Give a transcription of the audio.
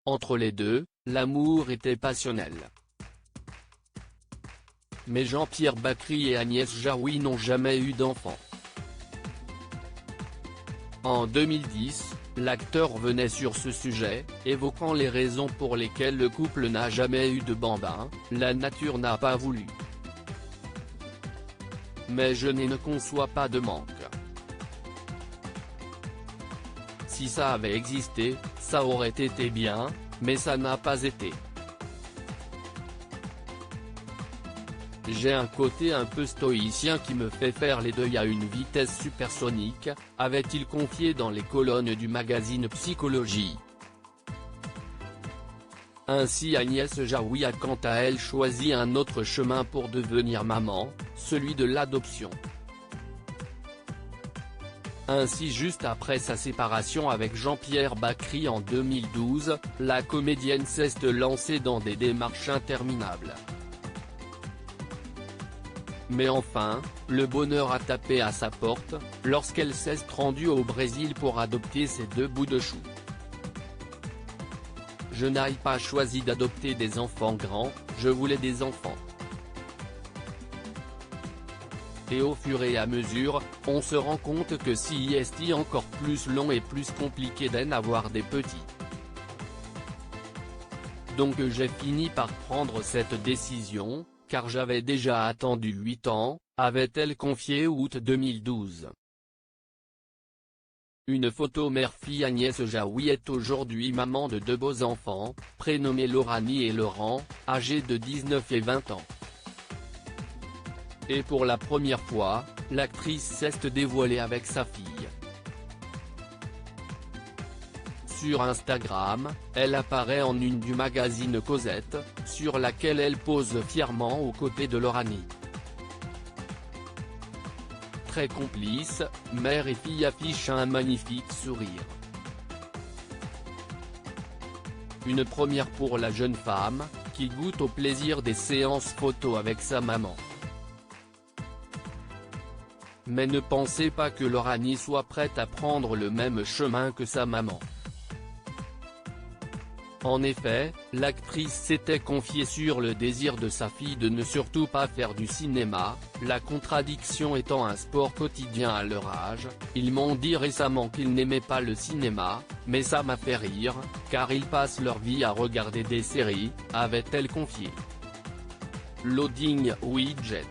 Entre les deux, l'amour était passionnel. Mais Jean-Pierre Bacri et Agnès Jaoui n'ont jamais eu d'enfant. En 2010, l'acteur revenait sur ce sujet, évoquant les raisons pour lesquelles le couple n'a jamais eu de bambin: la nature n'a pas voulu. Mais je ne conçois pas de manque. Si ça avait existé, ça aurait été bien, mais ça n'a pas été. J'ai un côté un peu stoïcien qui me fait faire les deuils à une vitesse supersonique, avait-il confié dans les colonnes du magazine Psychologie. Ainsi Agnès Jaoui a quant à elle choisi un autre chemin pour devenir maman, celui de l'adoption. Ainsi, juste après sa séparation avec Jean-Pierre Bacri en 2012, la comédienne s'est lancée dans des démarches interminables. Mais enfin, le bonheur a tapé à sa porte, lorsqu'elle s'est rendue au Brésil pour adopter ses 2 bouts de chou. Je n'ai pas choisi d'adopter des enfants grands, je voulais des enfants. Et au fur et à mesure, on se rend compte que c'est encore plus long et plus compliqué d'en avoir des petits. Donc j'ai fini par prendre cette décision, car j'avais déjà attendu 8 ans, avait-elle confié août 2012. Une photo mère-fille. Agnès Jaoui est aujourd'hui maman de 2 beaux enfants, prénommés Lauranie et Laurent, âgés de 19 et 20 ans. Et pour la première fois, l'actrice s'est dévoilée avec sa fille. Sur Instagram, elle apparaît en une du magazine Cosette, sur laquelle elle pose fièrement aux côtés de Lauranie. Très complices, mère et fille affichent un magnifique sourire. Une première pour la jeune femme, qui goûte au plaisir des séances photos avec sa maman. Mais ne pensez pas que Lauranie soit prête à prendre le même chemin que sa maman. En effet, l'actrice s'était confiée sur le désir de sa fille de ne surtout pas faire du cinéma, la contradiction étant un sport quotidien à leur âge. Ils m'ont dit récemment qu'ils n'aimaient pas le cinéma, mais ça m'a fait rire, car ils passent leur vie à regarder des séries, avait-elle confié. Loading Widget.